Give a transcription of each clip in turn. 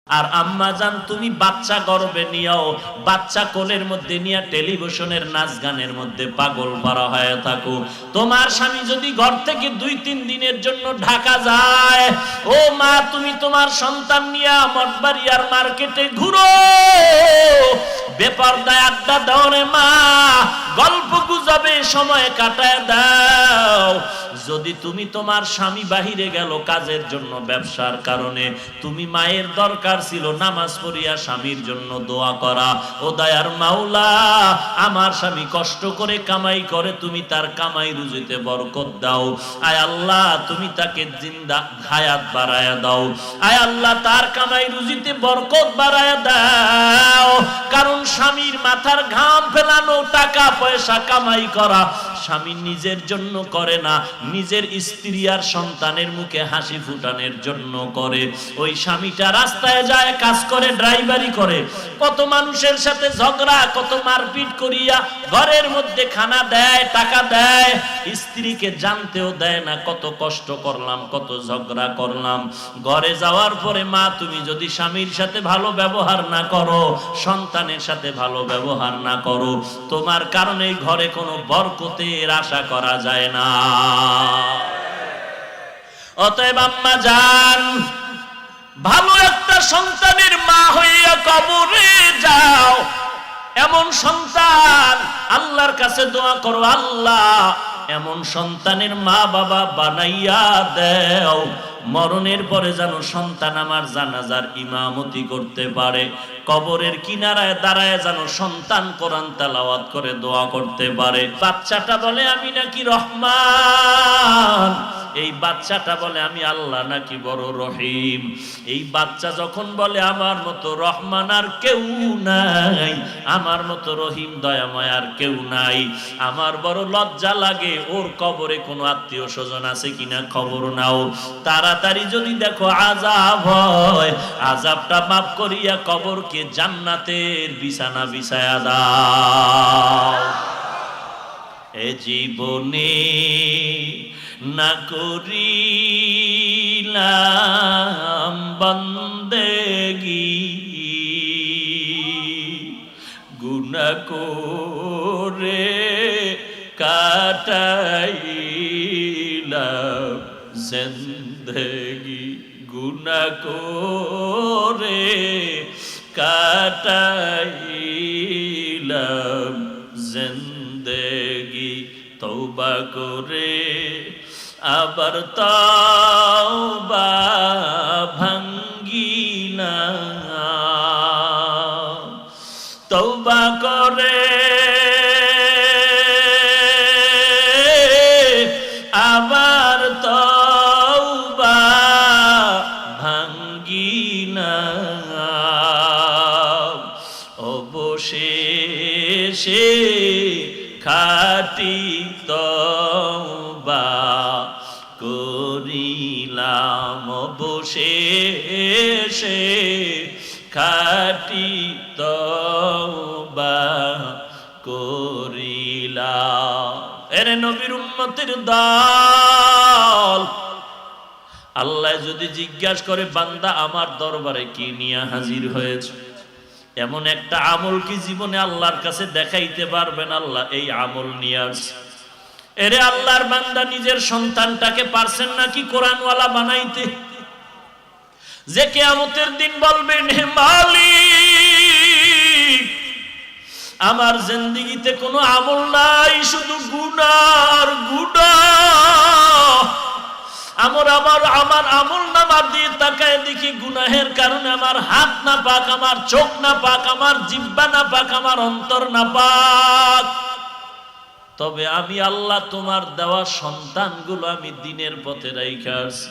আর আম্মা জান তুমি বাচ্চা গর্ভে নিয়েও বাচ্চা কোলের মধ্যে নিয়ে টেলিভিশনের নাচ গানের মধ্যে পাগল পারা হয়ে থাকো। তোমার স্বামী যদি ঘর থেকে 2-3 দিনের জন্য ঢাকা যায়, ও মা তুমি তোমার সন্তান নিয়ে মঠবাড়িয়ার মার্কেটে ঘুরো, বেপরদায় আড্ডা দাও রে মা, গল্প গুজবে সময় কাটায় দাও। যদি তুমি তোমার স্বামী বাহিরে গেল কাজের জন্য, ব্যবসার কারণে, তুমি মায়ের দরকার ছিল নামাজ পড়িয়া স্বামীর জন্য দোয়া করা, ও দয়ার মাওলা আমার স্বামী কষ্ট করে কামাই করে, তুমি তার কামাই রুজিতে বরকত দাও। আয় আল্লাহ তুমি তাকে জিন্দা হায়াত বাড়ায়া দাও। আয় আল্লাহ তার কামাই রুজিতে বরকত বাড়ায়া দাও। কারণ স্বামীর মাথার ঘাম ফেলানো, টাকা পয়সা কামাই করা স্বামী নিজের জন্য করে না, নিজের স্ত্রী আর সন্তানের মুখে হাসি ফুটানোর জন্য করে। ওই স্বামীটা রাস্তায় যায় কাজ করে, ড্রাইভারি করে, কত মানুষের সাথে ঝগড়া, কত মারপিট করিয়া ঘরের মধ্যে খানা দেয়, টাকা দেয়, স্ত্রীকে জানতেও দেয় না কত কষ্ট করলাম, কত ঝগড়া করলাম। ঘরে যাওয়ার পরে মা তুমি যদি স্বামীর সাথে ভালো ব্যবহার না করো, সন্তানের সাথে ভালো ব্যবহার না করো, তোমার কারণে ঘরে কোনো বরকতের আশা করা যায় না। অতএব আম্মা জান, ভালো একটা সন্তানের মা হইয়া কবরে যাও। এমন সন্তান আল্লাহর কাছে দোয়া করো, আল্লাহ এমন সন্তানের মা বাবা বানাইয়া দেও, মরণের পরে যেন সন্তান আমার জানাজার ইমামতি করতে পারে, কবরের কিনারায় দাঁড়ায় যেন সন্তান কোরআন তেলাওয়াত করে দোয়া করতে পারে। বাচ্চাটা বলে আমি নাকি রহমান, এই বাচ্চাটা বলে আমি আল্লাহ নাকি বড় রহিম। এই বাচ্চা যখন বলে আমার মতো রহমান আর কেউ নাই, আমার মতো রহিম দয়াময় আর কেউ নাই, আমার বড় লজ্জা লাগে। ওর কবরে কোনো আত্মীয় স্বজন আছে কিনা খবর নাও, তাড়াতাড়ি যদি দেখো আযাব হয়, আযাবটা মাফ করিয়া কবরকে জান্নাতের বিছানা বিছায়া দাও। এ জীবনে না করিলাম বন্দেগি, গুনাহ করে কাটাইলাম জিন্দেগি, গুনাহ করে কাটাইলাম জিন্দেগি, তওবা করে আবার তওবা ভাঙ্গিলাম, তওবা করে আবার তওবা ভাঙ্গিলাম, অবশেষে খাঁটি তওবা করিলাম, অবশেষে খাঁটি তওবা করিলাম। এরে নবীর উম্মতের দল, আল্লাহ যদি জিজ্ঞাসা করে বান্দা আমার দরবারে কি নিয়ে হাজির হয়েছে, এমন একটা আমল কি জীবনে আল্লাহর কাছে দেখাইতে পারবেন আল্লাহ এই আমল নিয়ে আসছে? এরে আল্লাহর বান্দা নিজের সন্তানটাকে পারছেন নাকি কোরআনওয়ালা বানাইতে, যে কিয়ামতের দিন বলবেন হে মালিক আমার জিন্দেগিতে কোনো আমল নাই, শুধু গুনাহ গুনাহ। আমার আমল নামা দিয়ে তাকায় দেখি গুনাহের কারণে আমার হাত না পাক, আমার চোখ না পাক, আমার জিহ্বা না পাক, আমার অন্তর না পাক। তবে আমি আল্লাহ তোমার দেওয়া সন্তানগুলো আমি দিনের পথে রাইখা আসি।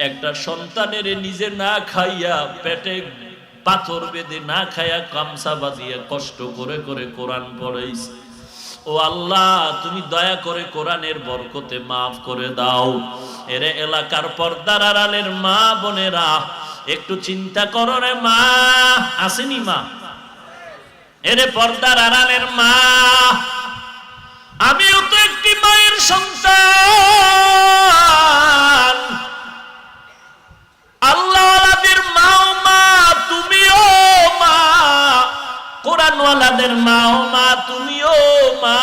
একটা সন্তানের নিজে না খাইয়া, পেটে পাথর বেঁধে না খাইয়া, গামছা বাঁধিয়া কষ্ট করে করে কোরআন পড়াইছি। ও আল্লাহ তুমি দয়া করে কোরআনের বরকতে মাফ করে দাও। এরে এলাকার পর্দার আড়ালের মা বোনেরা একটু চিন্তা করো রে মা, আসেনি মা? এরে পর্দার আড়ালের মা, আমিও তো একটি মায়ের সন্তান। আল্লাহর মাও মা, ওয়ালাদের মা, ও মা তুমিও মা,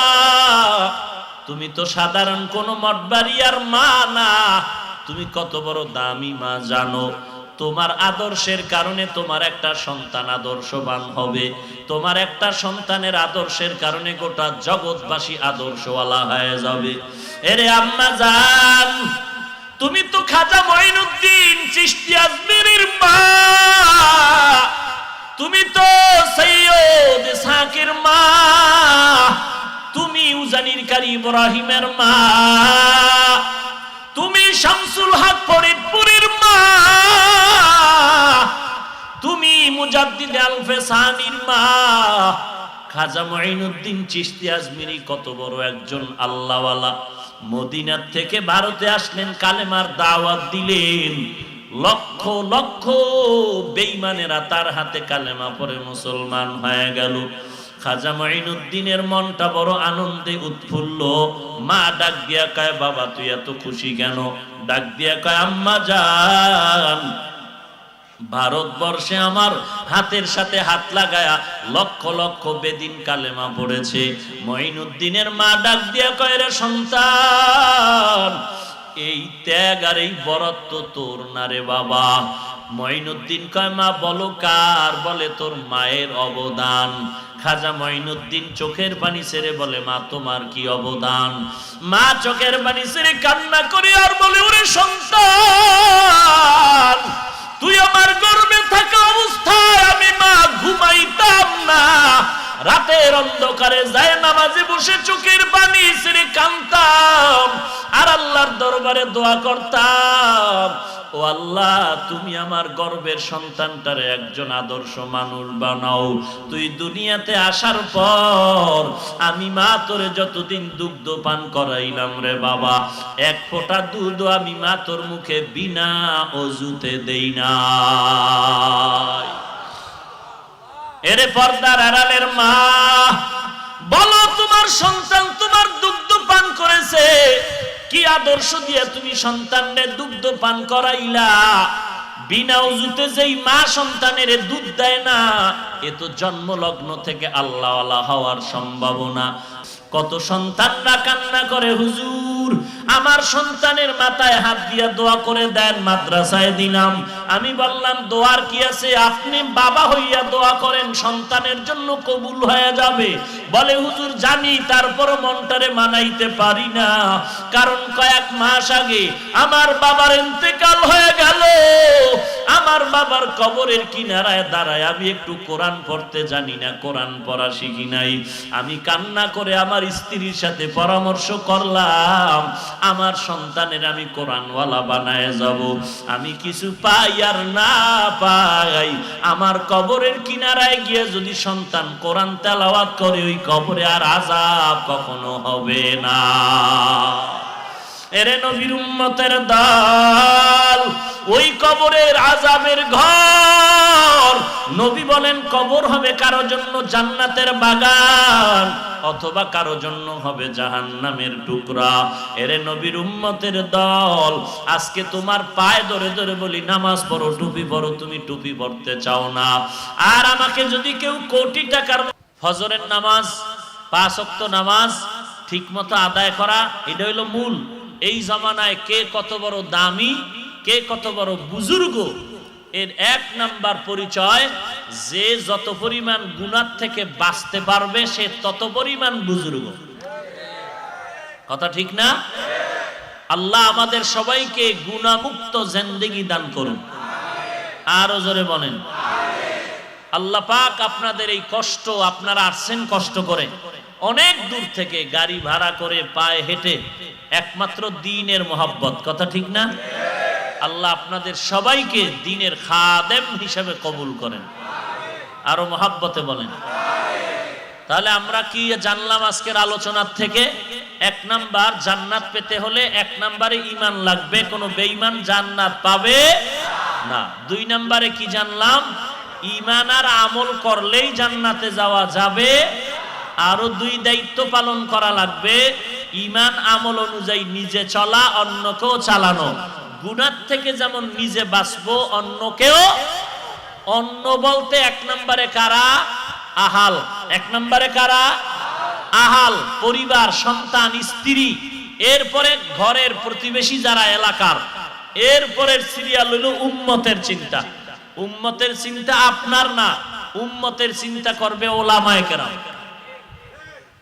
তুমি তো সাধারণ কোন মঠবাড়িয়ার মা না, তুমি কত বড় দামি মা জানো? তোমার আদর্শের কারণে তোমার একটা সন্তান আদর্শবান হবে, তোমার একটা সন্তানের আদর্শের কারণে গোটা জগৎবাসী আদর্শওয়ালা হয়ে যাবে। এরে আম্মা জান, তুমি তো খাজা মঈনুদ্দিন চিশতি আজমিরির মা, তুমি তো সৈয়দ সাকির মা, তুমি উজানির কারি ইব্রাহিমের মা, তুমি শামসুল হক ফরিদপুরের মা, তুমি মুজাদ্দিদ আল-ফেসানির মা। খাজা মঈনুদ্দিন চিশতি আজমিরি কত বড় একজন আল্লাহওয়ালা। মদিনা থেকে ভারতে আসলেন, কালেমার দাওয়াত দিলেন, লক্ষ লক্ষ বেঈমানেরা তার হাতে কালেমা পড়ে মুসলমান হয়ে গেল। খাজা মঈনুদ্দিনের মনটা বড় আনন্দে উৎফুল্ল। মা ডাক দিয়া কয়, বাবা তুই এত খুশি কেন? ডাক দিয়া কয়, আম্মা জান, ভারতবর্ষে আমার হাতের সাথে হাত লাগায়া লক্ষ লক্ষ বেদিন কালেমা পড়েছে। মঈনুদ্দিনের মা ডাক দিয়া কয়, রে সন্তান, এই ত্যাগ আর এই বরত্ব তোর না রে বাবা। মঈনুদ্দিন কয়, মা বলো কার? বলে তোর মায়ের অবদান। খাজা মঈনুদ্দিন চোখের পানি ছেড়ে বলে, মা তোমার কি অবদান? মা চোখের পানি ছেড়ে কান্না করে আর বলে, ওরে সন্তান, তুই আমার গর্ভে থাকা অবস্থায় আমি মা ঘুমাইতাম না, রাতের অন্ধকারে যায় নামাজে বসে চোখের পানি ছেড়ে কাঁদতাম আর আল্লাহর দরবারে দোয়া করতাম, ও আল্লাহ তুমি আমার গর্ভের সন্তানটারে একজন আদর্শ মানুষ বানাও। তুই দুনিয়াতে আসার পর আমি মা তোরে যতদিন দুগ্ধ পান করাইলাম রে বাবা, এক ফোঁটা দুধ আমি মা তোর মুখে বিনা অজুতে দেই না। এরে পর্দার আড়ালের মা, বলো তোমার সন্তান তোমার দুগ্ধ পান করেছে, কি আদর্শ দিয়ে তুমি সন্তানরে দুগ্ধ পান করাইলা? বিনা ওযুতে যেই মা সন্তানের দুধ দেয় না, এ তো জন্মলগ্ন থেকে আল্লাহওয়ালা হওয়ার সম্ভাবনা। কত সন্তানরা কান্না করে, হুজুর আমার সন্তানের মাথায় হাত দিয়া দোয়া করে দেন, মাদ্রাসায় দিলাম। আমি বললাম দোয়ার কি আছে, আপনি বাবা হইয়া দোয়া করেন সন্তানের জন্য কবুল হয়ে যাবে। বলে হুজুর জানি, তারপর মনটারে মানাইতে পারি না, কারণ কয়েক মাস আগে আমার বাবার ইন্তেকাল হয়ে গেল। আমার বাবার কবরের কিনারায় দাঁড়ায় আমি একটু কোরআন পড়তে জানি না, কোরআন পড়া শিখি নাই। আমি কান্না করে আমার স্ত্রীর সাথে পরামর্শ করলাম, আমার সন্তানের আমি কোরআনওয়ালা বানায় যাব। আমি কিছু পাই আর না পাই, আমার কবরের কিনারায় গিয়ে যদি সন্তান কোরআন তেলাওয়াত করে, ওই কবরে আর আযাব কখনো হবে না। এরে নবীর উম্মতের দল, ওই কবরের আযাবের ঘর। নবী বলেন কবর হবে কারো জন্য জান্নাতের বাগান, অথবা কারো জন্য হবে জাহান্নামের টুকরা। এরে নবীর উম্মতের দল, আজকে তোমার পায়ে ধরে ধরে বলি নামাজ পড়ো, টুপি পড়ো, তুমি টুপি পড়তে চাও না। আর আমাকে যদি কেউ কোটি টাকার ফজরের নামাজ 5 ওয়াক্ত নামাজ ঠিকমতো আদায় করা, এটা হইল মূল। এই জামানায় কে কত বড় দামি, কে কত বড় বুজুর্গ, এর এক নাম্বার পরিচয় যে যত পরিমাণ গুনাহ থেকে বাঁচতে পারবে সে তত পরিমাণ বুজুর্গ। কথা ঠিক না? আল্লাহ আমাদের সবাইকে গুনাহমুক্ত জিন্দেগি দান করুন। আরো জোরে বলেন আল্লাহ পাক আপনাদের এই কষ্ট, আপনারা আসছেন কষ্ট করে অনেক দূর থেকে গাড়ি ভাড়া করে পায়ে হেঁটে, একমাত্র দ্বীনের মহব্বত। কথা ঠিক না? আল্লাহ আপনাদের সবাইকে দ্বীনের খাদেম হিসেবে কবুল করেন। আরো মহব্বতে বলেন। তাহলে আমরা কি জানলাম আজকের আলোচনার থেকে? 1 নাম্বার, জান্নাত পেতে হলে 1 নাম্বারে ঈমান লাগবে, কোনো বেঈমান জান্নাত পাবে না। 2 নাম্বারে কি জানলাম? ঈমান আর আমল করলেই জান্নাতে যাওয়া যাবে। আরো 2 দায়িত্ব পালন করা লাগবে, ঈমান আমল অনুযায়ী নিজে চলা, অন্যকেও চালানো। গুনাহ থেকে যেমন নিজে বাঁচবো, অন্যকেও। অন্য বলতে 1 নম্বরে কারা? আহাল। এক নম্বরে কারা? আহাল, পরিবার, সন্তান, স্ত্রী, এরপরে ঘরের প্রতিবেশী যারা এলাকার, এরপরের সিরিয়াল হলো উম্মতের চিন্তা। উম্মতের চিন্তা আপনার না, উম্মতের চিন্তা করবে ওলামায়ে কেরাম।